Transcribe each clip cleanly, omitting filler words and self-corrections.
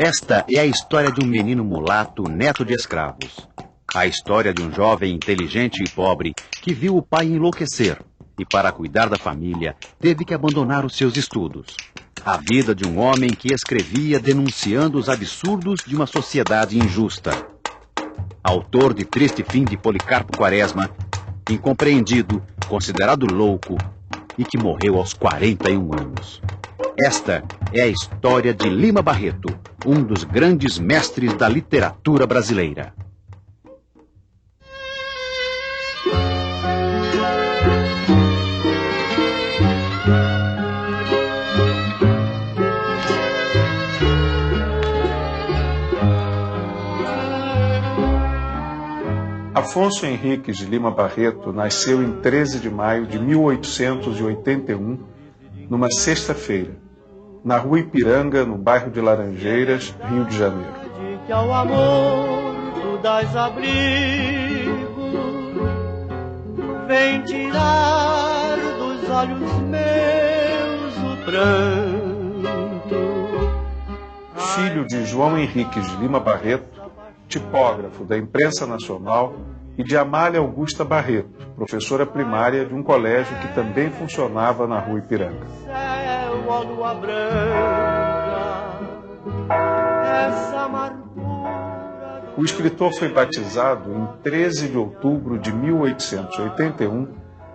Esta é a história de um menino mulato, neto de escravos. A história de um jovem inteligente e pobre que viu o pai enlouquecer e, para cuidar da família, teve que abandonar os seus estudos. A vida de um homem que escrevia denunciando os absurdos de uma sociedade injusta. Autor de Triste Fim de Policarpo Quaresma, incompreendido, considerado louco e que morreu aos 41 anos. Esta é a história de Lima Barreto, um dos grandes mestres da literatura brasileira. Afonso Henriques de Lima Barreto nasceu em 13 de maio de 1881, numa sexta-feira, na Rua Ipiranga, no bairro de Laranjeiras, Rio de Janeiro. Que ao amor tu dás abrigo, vem tirar dos olhos meus o pranto. Filho de João Henriques de Lima Barreto, tipógrafo da Imprensa Nacional, e de Amália Augusta Barreto, professora primária de um colégio que também funcionava na Rua Ipiranga. O escritor foi batizado em 13 de outubro de 1881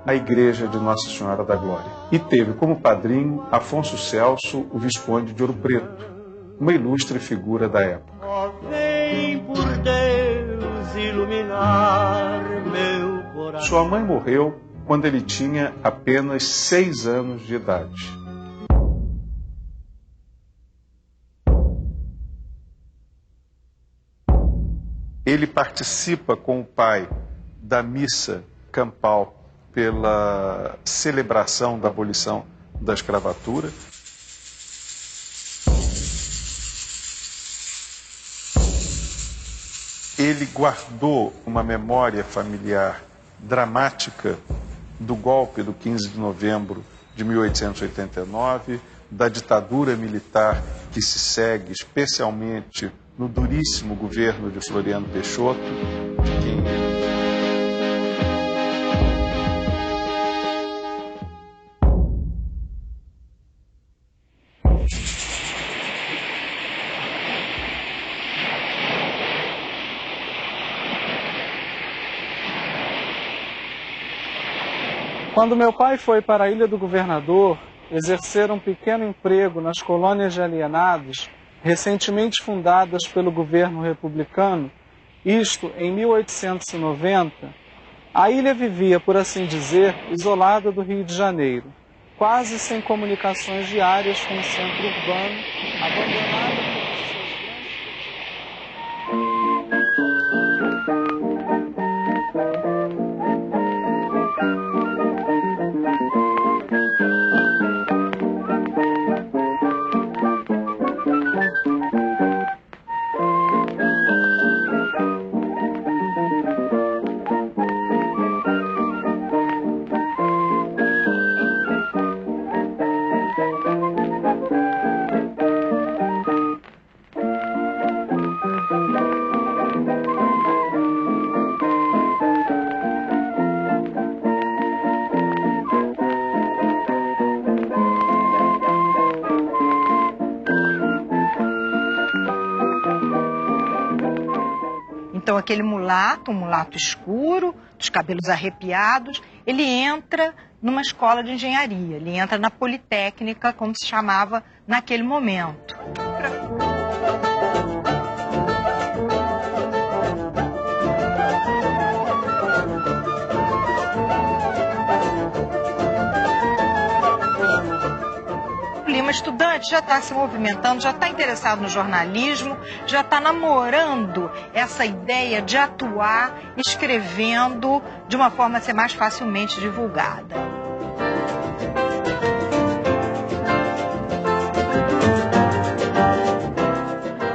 na Igreja de Nossa Senhora da Glória e teve como padrinho Afonso Celso, o Visconde de Ouro Preto, uma ilustre figura da época. Vem por Deus iluminar meu coração. Sua mãe morreu quando ele tinha apenas 6 anos de idade. Ele participa com o pai da missa campal pela celebração da abolição da escravatura. Ele guardou uma memória familiar dramática do golpe do 15 de novembro de 1889, da ditadura militar que se segue especialmente no duríssimo governo de Floriano Peixoto, de quem Quando meu pai foi para a Ilha do Governador exercer um pequeno emprego nas colônias de alienados, recentemente fundadas pelo governo republicano, isto em 1890, a ilha vivia, por assim dizer, isolada do Rio de Janeiro, quase sem comunicações diárias com o centro urbano, abandonada pelos seus Então aquele mulato, um mulato escuro, dos cabelos arrepiados, ele entra numa escola de engenharia, ele entra na Politécnica, como se chamava naquele momento. Estudante já está se movimentando, já está interessado no jornalismo, já está namorando essa ideia de atuar escrevendo de uma forma a ser mais facilmente divulgada.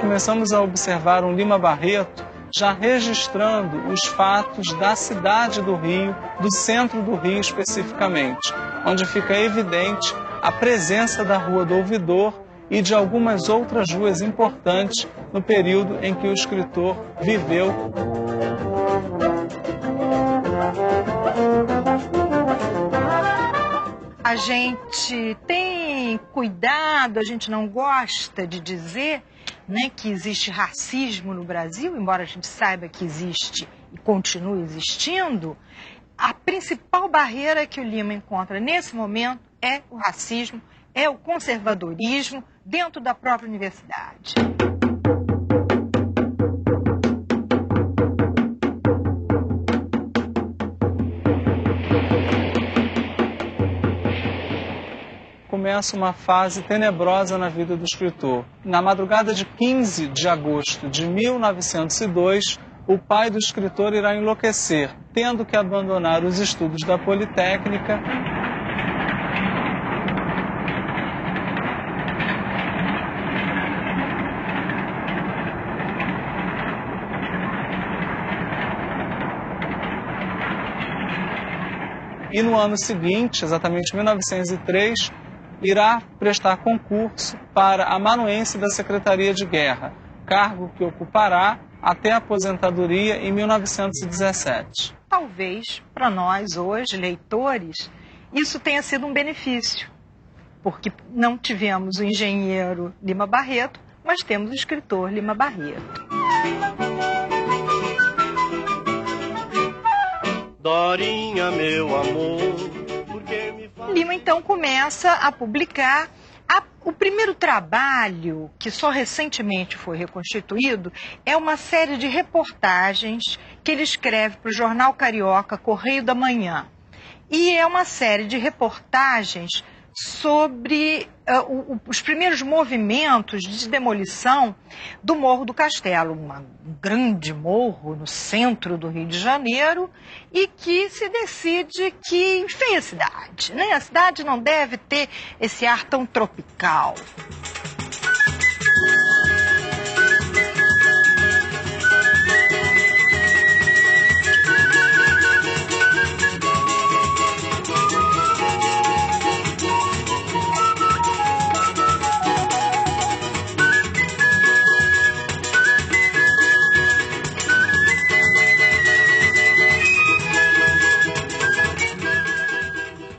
Começamos a observar um Lima Barreto já registrando os fatos da cidade do Rio, do centro do Rio especificamente, onde fica evidente a presença da Rua do Ouvidor e de algumas outras ruas importantes no período em que o escritor viveu. A gente tem cuidado, a gente não gosta de dizer, né, que existe racismo no Brasil, embora a gente saiba que existe e continue existindo. A principal barreira que o Lima encontra nesse momento é o racismo, é o conservadorismo dentro da própria universidade. Começa uma fase tenebrosa na vida do escritor. Na madrugada de 15 de agosto de 1902, o pai do escritor irá enlouquecer, tendo que abandonar os estudos da Politécnica. E no ano seguinte, exatamente em 1903, irá prestar concurso para amanuense da Secretaria de Guerra, cargo que ocupará até a aposentadoria em 1917. Talvez, para nós hoje, leitores, isso tenha sido um benefício, porque não tivemos o engenheiro Lima Barreto, mas temos o escritor Lima Barreto. Dorinha, meu amor, porque me faz... Lima então começa a publicar. O primeiro trabalho, que só recentemente foi reconstituído, é uma série de reportagens que ele escreve para o jornal carioca Correio da Manhã. E é uma série de reportagens sobre os primeiros movimentos de demolição do Morro do Castelo, um grande morro no centro do Rio de Janeiro, e que se decide que, enfim, a cidade, né? A cidade não deve ter esse ar tão tropical.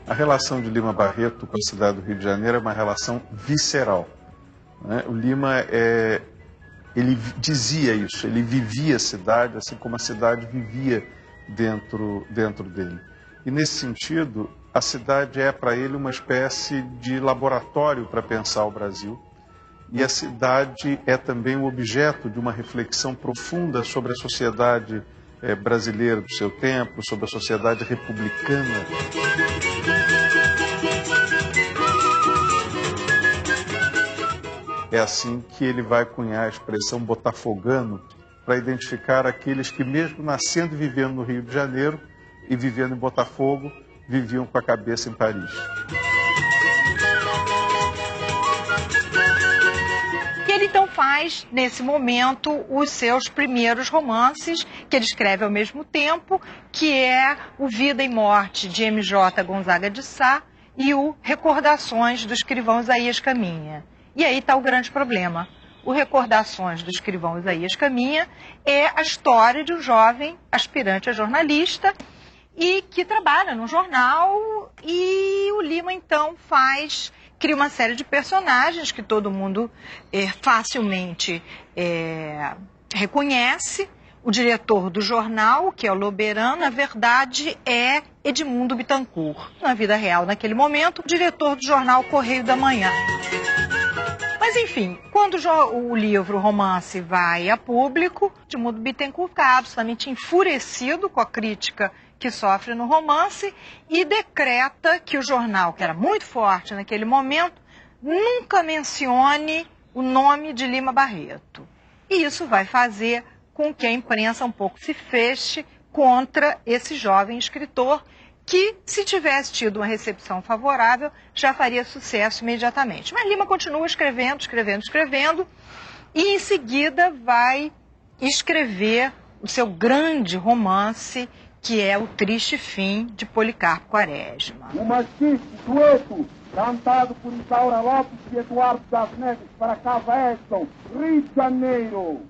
A relação de Lima Barreto com a cidade do Rio de Janeiro é uma relação visceral, né? O Lima, ele dizia isso, ele vivia a cidade, assim como a cidade vivia dentro dele. E nesse sentido, a cidade é para ele uma espécie de laboratório para pensar o Brasil. E a cidade é também o objeto de uma reflexão profunda sobre a sociedade brasileira do seu tempo, sobre a sociedade republicana. É assim que ele vai cunhar a expressão botafogano para identificar aqueles que, mesmo nascendo e vivendo no Rio de Janeiro e vivendo em Botafogo, viviam com a cabeça em Paris. Ele então faz, nesse momento, os seus primeiros romances, que ele escreve ao mesmo tempo, que é o Vida e Morte, de M.J. Gonzaga de Sá, e o Recordações, do escrivão Isaías Caminha. E aí está o grande problema. O Recordações, do escrivão Isaías Caminha é a história de um jovem aspirante a jornalista e que trabalha no jornal, e o Lima então cria uma série de personagens que todo mundo facilmente reconhece. O diretor do jornal, que é o Loberan, na verdade é Edmundo Bittencourt. Na vida real, naquele momento, o diretor do jornal Correio da Manhã. Mas, enfim, quando o livro, o romance, vai a público, Edmundo Bittencourt fica absolutamente enfurecido com a crítica que sofre no romance e decreta que o jornal, que era muito forte naquele momento, nunca mencione o nome de Lima Barreto. E isso vai fazer com que a imprensa um pouco se feche contra esse jovem escritor que, se tivesse tido uma recepção favorável, já faria sucesso imediatamente. Mas Lima continua escrevendo, e em seguida vai escrever o seu grande romance, que é O Triste Fim de Policarpo Quaresma. O machiste dueto, cantado por Isaura Lopes e Eduardo das Neves para Casa Edson, Rio de Janeiro.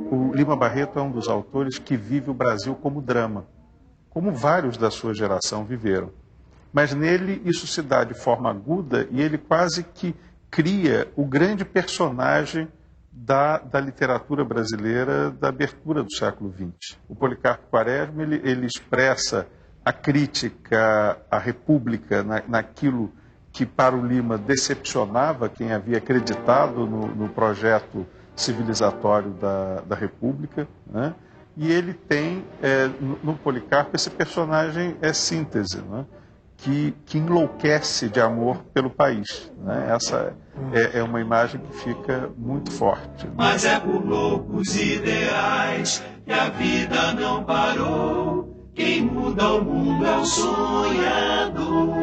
O Lima Barreto é um dos autores que vive o Brasil como drama, como vários da sua geração viveram. Mas nele isso se dá de forma aguda e ele quase que cria o grande personagem da literatura brasileira da abertura do século XX. O Policarpo Quaresma ele expressa a crítica à República naquilo que para o Lima decepcionava quem havia acreditado no projeto civilizatório da República, né? E ele tem no Policarpo esse personagem síntese, né? que enlouquece de amor pelo país, né? Essa é uma imagem que fica muito forte. Mas é por loucos ideais que a vida não parou. Quem muda o mundo é o sonhador.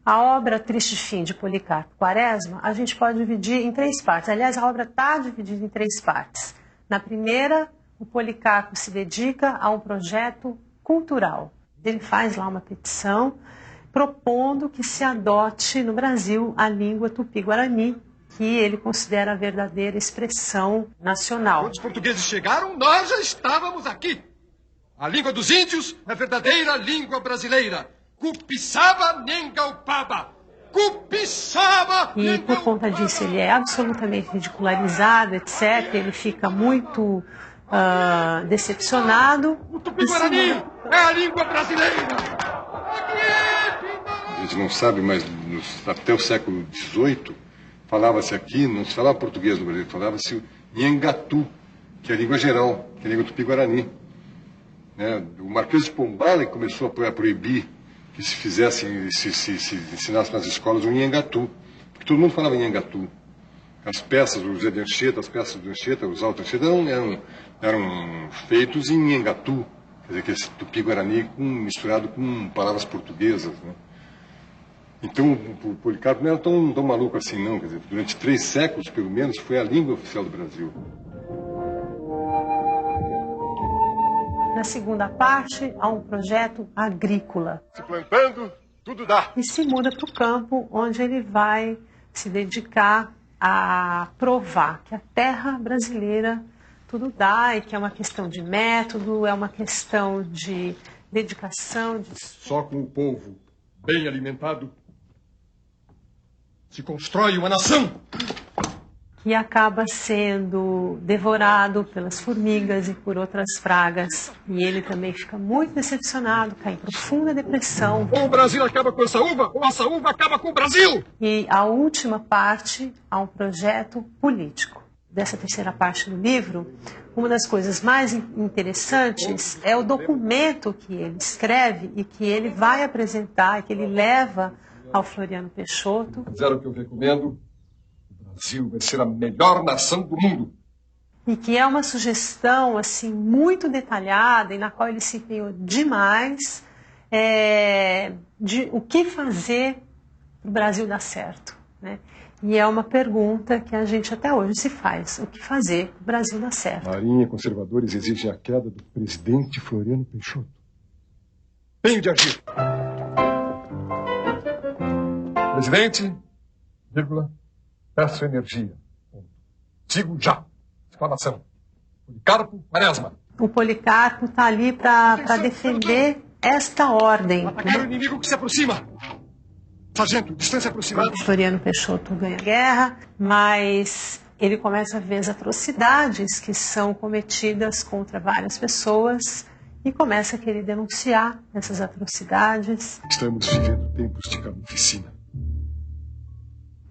A obra Triste Fim de Policarpo Quaresma, a gente pode dividir em 3 partes. Aliás, a obra está dividida em 3 partes. Na primeira, o Policarpo se dedica a um projeto cultural. Ele faz lá uma petição propondo que se adote no Brasil a língua tupi-guarani, que ele considera a verdadeira expressão nacional. Quando os portugueses chegaram, nós já estávamos aqui. A língua dos índios é a verdadeira língua brasileira. Cupiçaba Nengaupaba. Cupiçaba Nengaupaba. E por conta disso ele é absolutamente ridicularizado, etc. Ele fica muito decepcionado. O Tupi-Guarani é a língua brasileira. A gente não sabe, mas até o século XVIII falava-se aqui, não se falava português no Brasil, falava-se Nhangatu, que é a língua geral, que é a língua Tupi-Guarani. O Marquês de Pombal começou a proibir que se fizesse, se ensinasse nas escolas o Nhangatu, porque todo mundo falava Nhangatu. As peças, o Zé de Anchieta, as peças do Anchieta, os Alto Anchieta, eram feitos em Nhangatu, quer dizer, que esse Tupi-Guarani misturado com palavras portuguesas, né? Então, o Policarpo não era tão maluco assim, não. Quer dizer, durante 3 séculos, pelo menos, foi a língua oficial do Brasil. Na segunda parte, há um projeto agrícola. Se plantando, tudo dá. E se muda para o campo, onde ele vai se dedicar a provar que a terra brasileira tudo dá e que é uma questão de método, é uma questão de dedicação. Só com o povo bem alimentado se constrói uma nação. E acaba sendo devorado pelas formigas e por outras pragas. E ele também fica muito decepcionado, cai em profunda depressão. Ou o Brasil acaba com essa uva, ou essa uva acaba com o Brasil! E a última parte, há um projeto político. Dessa terceira parte do livro, uma das coisas mais interessantes é o documento que ele escreve e que ele vai apresentar, e que ele leva ao Floriano Peixoto. Fizeram o que eu recomendo. O Brasil vai ser a melhor nação do mundo. E que é uma sugestão assim muito detalhada e na qual ele se empenhou demais de o que fazer para o Brasil dar certo, né? E é uma pergunta que a gente até hoje se faz. O que fazer para o Brasil dar certo? Marinha e conservadores exigem a queda do presidente Floriano Peixoto. Tenho de agir. Presidente, vírgula, peço energia. Sigo já. Exclamação. Policarpo Quaresma. O Policarpo está ali para defender esta ordem. Atacar o inimigo que se aproxima. Sargento, distância aproximada. Floriano Peixoto ganha a guerra, mas ele começa a ver as atrocidades que são cometidas contra várias pessoas e começa a querer denunciar essas atrocidades. Estamos vivendo tempos de carnificina.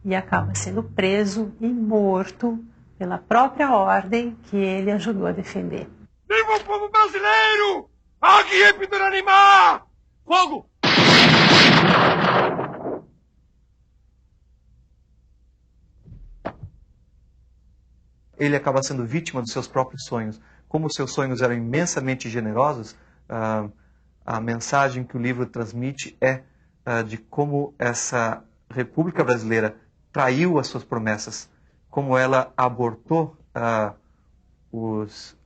E acaba sendo preso e morto pela própria ordem que ele ajudou a defender. Viva o povo brasileiro! Águia Epidurânima! Fogo! Ele acaba sendo vítima dos seus próprios sonhos. Como os seus sonhos eram imensamente generosos, A mensagem que o livro transmite é de como essa República Brasileira traiu as suas promessas, como ela abortou os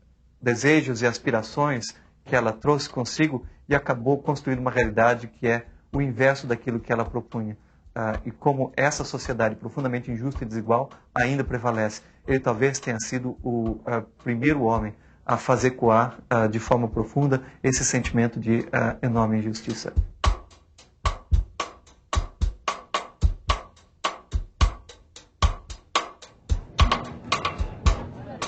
desejos e aspirações que ela trouxe consigo e acabou construindo uma realidade que é o inverso daquilo que ela propunha. E como essa sociedade profundamente injusta e desigual ainda prevalece. Ele talvez tenha sido o primeiro homem a fazer ecoar de forma profunda esse sentimento de enorme injustiça.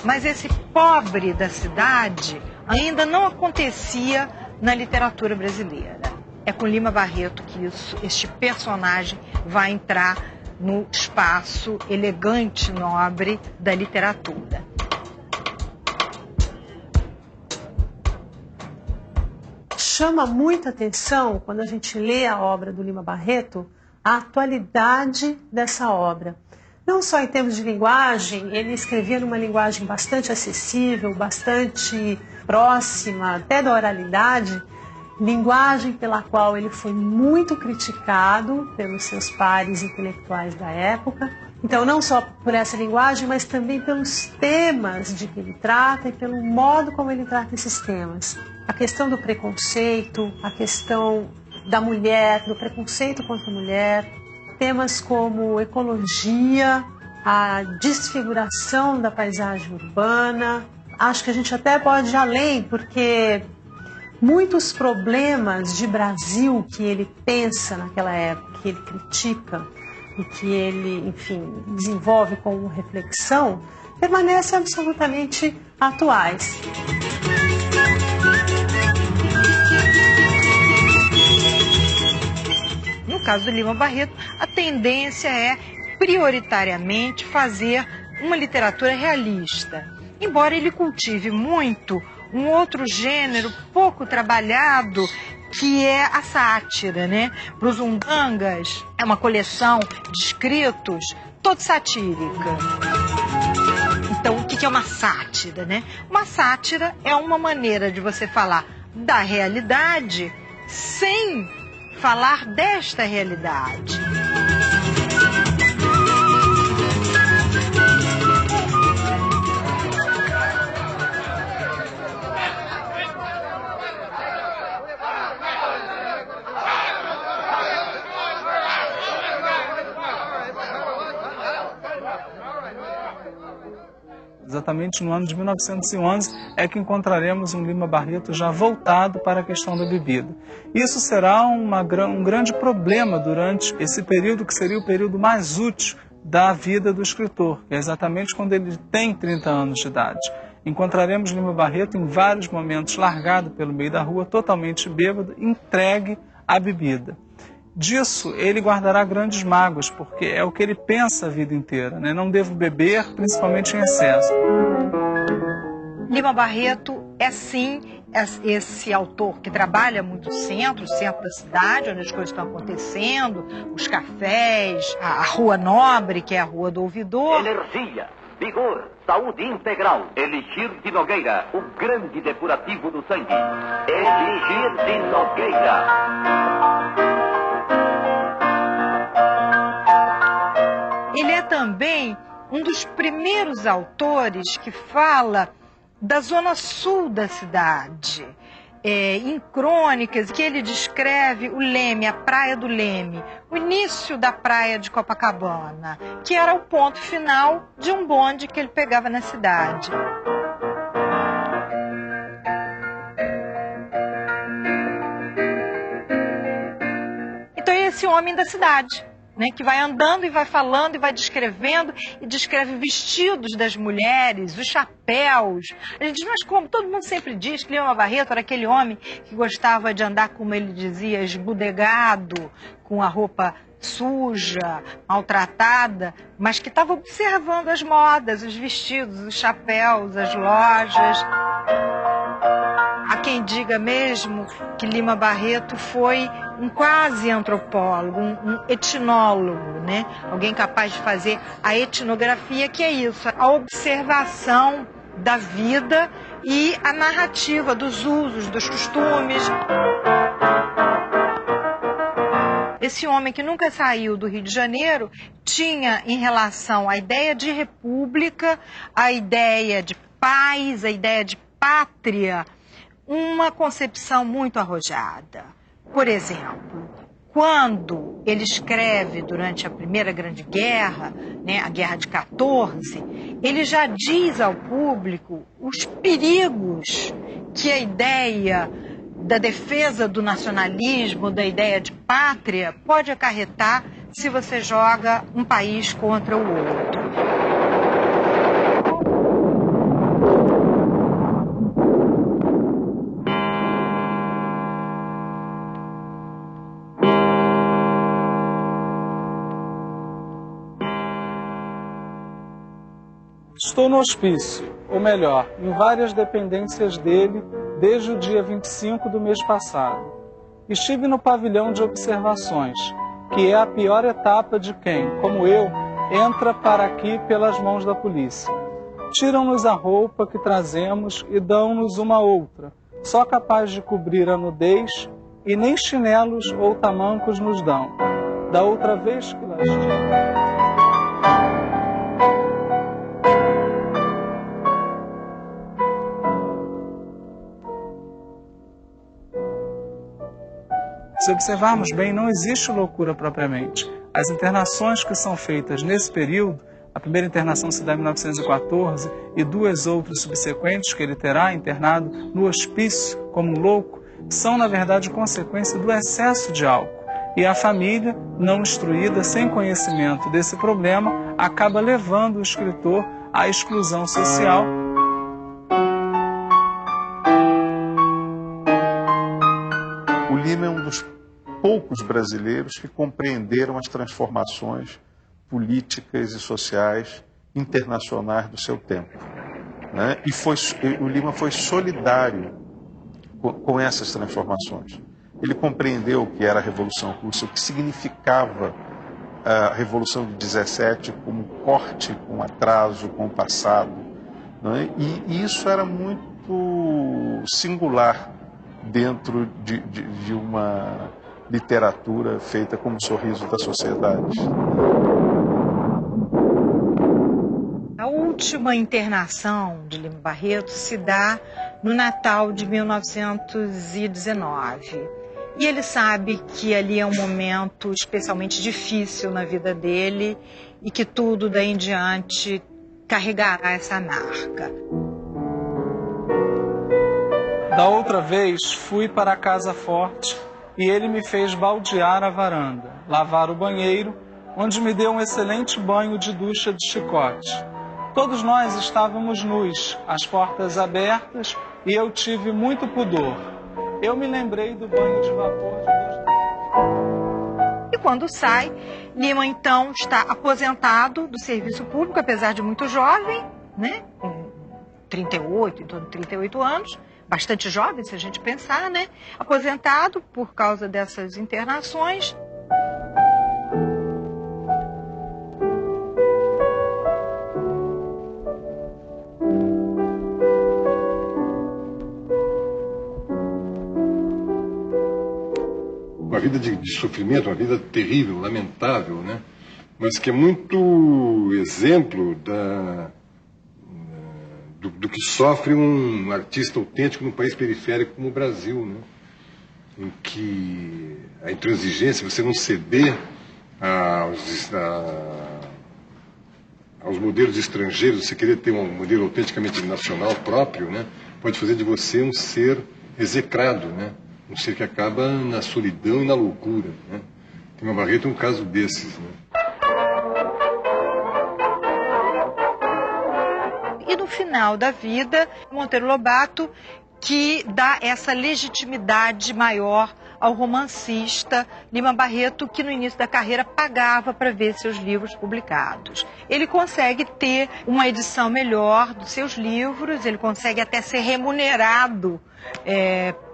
Mas esse pobre da cidade ainda não acontecia na literatura brasileira. É com Lima Barreto que este personagem vai entrar no espaço elegante, nobre da literatura. Chama muita atenção, quando a gente lê a obra do Lima Barreto, a atualidade dessa obra. Não só em termos de linguagem, ele escrevia numa linguagem bastante acessível, bastante próxima, até da oralidade, linguagem pela qual ele foi muito criticado pelos seus pares intelectuais da época. Então, não só por essa linguagem, mas também pelos temas de que ele trata e pelo modo como ele trata esses temas. A questão do preconceito, a questão da mulher, do preconceito contra a mulher, temas como ecologia, a desfiguração da paisagem urbana. Acho que a gente até pode ir além, porque muitos problemas de Brasil que ele pensa naquela época, que ele critica e que ele, enfim, desenvolve como reflexão, permanecem absolutamente atuais. No caso do Lima Barreto, a tendência é prioritariamente fazer uma literatura realista, embora ele cultive muito um outro gênero pouco trabalhado, que é a sátira, né? Para os Undangas, é uma coleção de escritos toda satírica. Então, o que é uma sátira, né? Uma sátira é uma maneira de você falar da realidade sem falar desta realidade. Exatamente no ano de 1911 é que encontraremos um Lima Barreto já voltado para a questão da bebida. Isso será um grande problema durante esse período que seria o período mais útil da vida do escritor, que é exatamente quando ele tem 30 anos de idade. Encontraremos Lima Barreto em vários momentos largado pelo meio da rua, totalmente bêbado, entregue à bebida. Disso ele guardará grandes mágoas, porque é o que ele pensa a vida inteira, né? Não devo beber, principalmente em excesso. Lima Barreto é sim esse autor que trabalha muito o centro da cidade, onde as coisas estão acontecendo, os cafés, a Rua Nobre, que é a Rua do Ouvidor. Energia, vigor, saúde integral. Elixir de Nogueira, o grande depurativo do sangue. Elixir de Nogueira. Ele é também um dos primeiros autores que fala da zona sul da cidade. Em crônicas que ele descreve o Leme, a Praia do Leme, o início da Praia de Copacabana, que era o ponto final de um bonde que ele pegava na cidade. Então é esse homem da cidade, né, que vai andando e vai falando e vai descrevendo e descreve vestidos das mulheres, os chapéus. A gente diz, mas como? Todo mundo sempre diz que Lima Barreto era aquele homem que gostava de andar, como ele dizia, esbudegado, com a roupa suja, maltratada, mas que estava observando as modas, os vestidos, os chapéus, as lojas. Há quem diga mesmo que Lima Barreto foi um quase antropólogo, um etnólogo, né? Alguém capaz de fazer a etnografia, que é isso, a observação da vida e a narrativa dos usos, dos costumes. esse homem que nunca saiu do Rio de Janeiro tinha em relação à ideia de república, a ideia de paz, a ideia de pátria, uma concepção muito arrojada. Por exemplo, quando ele escreve durante a Primeira Grande Guerra, né, a Guerra de 14, ele já diz ao público os perigos que a ideia da defesa do nacionalismo, da ideia de pátria, pode acarretar se você joga um país contra o outro. Estou no hospício, ou melhor, em várias dependências dele desde o dia 25 do mês passado. Estive no pavilhão de observações, que é a pior etapa de quem, como eu, entra para aqui pelas mãos da polícia. Tiram-nos a roupa que trazemos e dão-nos uma outra, só capaz de cobrir a nudez, e nem chinelos ou tamancos nos dão. Da outra vez que lá estive... Se observarmos bem, não existe loucura propriamente. As internações que são feitas nesse período, a primeira internação se dá em 1914 e duas outras subsequentes que ele terá internado no hospício como um louco, são na verdade consequência do excesso de álcool. E a família, não instruída, sem conhecimento desse problema, acaba levando o escritor à exclusão social. O Lima é um dos poucos brasileiros que compreenderam as transformações políticas e sociais internacionais do seu tempo, né? E o Lima foi solidário com essas transformações. Ele compreendeu o que era a Revolução Russa, o que significava a Revolução de 17 como corte com atraso, com o passado, né? E isso era muito singular dentro de uma literatura feita como sorriso da sociedade. A última internação de Lima Barreto se dá no Natal de 1919. E ele sabe que ali é um momento especialmente difícil na vida dele e que tudo daí em diante carregará essa marca. Da outra vez, fui para a casa forte e ele me fez baldear a varanda, lavar o banheiro, onde me deu um excelente banho de ducha de chicote. Todos nós estávamos nus, as portas abertas, e eu tive muito pudor. Eu me lembrei do banho de vapor de 2 E quando sai, Lima então está aposentado do serviço público, apesar de muito jovem, né? Com 38, em torno de 38 anos, bastante jovem se a gente pensar, né? Aposentado por causa dessas internações. Uma vida de sofrimento, uma vida terrível, lamentável, né? Mas que é muito exemplo do que sofre um artista autêntico num país periférico como o Brasil, né? Em que a intransigência, você não ceder aos modelos estrangeiros, você querer ter um modelo autenticamente nacional próprio, né? Pode fazer de você um ser execrado, né? Um ser que acaba na solidão e na loucura, né? Lima Barreto é um caso desses, né? E no final da vida, Monteiro Lobato, que dá essa legitimidade maior ao romancista Lima Barreto, que no início da carreira pagava para ver seus livros publicados. Ele consegue ter uma edição melhor dos seus livros, ele consegue até ser remunerado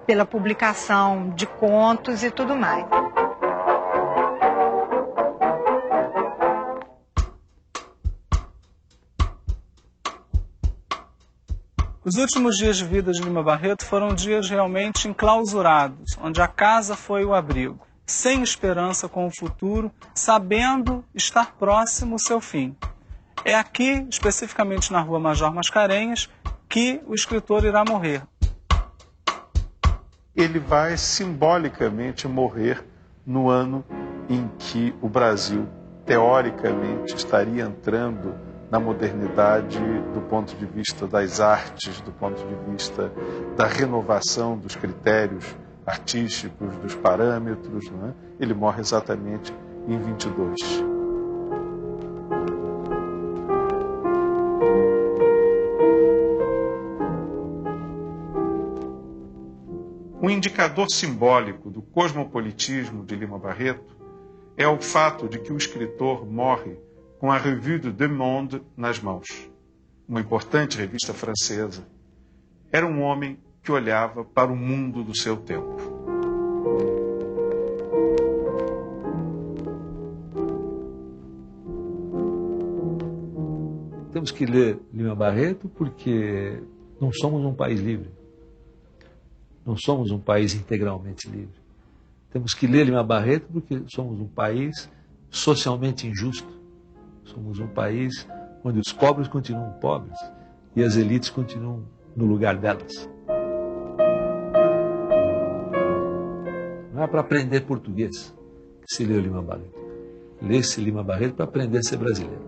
pela publicação de contos e tudo mais. Os últimos dias de vida de Lima Barreto foram dias realmente enclausurados, onde a casa foi o abrigo. sem esperança com o futuro, sabendo estar próximo o seu fim. É aqui, especificamente na Rua Major Mascarenhas, que o escritor irá morrer. Ele vai simbolicamente morrer no ano em que o Brasil, teoricamente, estaria entrando na modernidade do ponto de vista das artes, do ponto de vista da renovação dos critérios artísticos, dos parâmetros, não é? Ele morre exatamente em 22. Um indicador simbólico do cosmopolitismo de Lima Barreto é o fato de que o escritor morre com a Revue du Deux Mondes nas mãos, uma importante revista francesa. Era um homem que olhava para o mundo do seu tempo. Temos que ler Lima Barreto porque não somos um país livre. Não somos um país integralmente livre. Temos que ler Lima Barreto porque somos um país socialmente injusto. Somos um país onde os pobres continuam pobres e as elites continuam no lugar delas. Não é para aprender português que se lê o Lima Barreto. Lê-se Lima Barreto para aprender a ser brasileiro.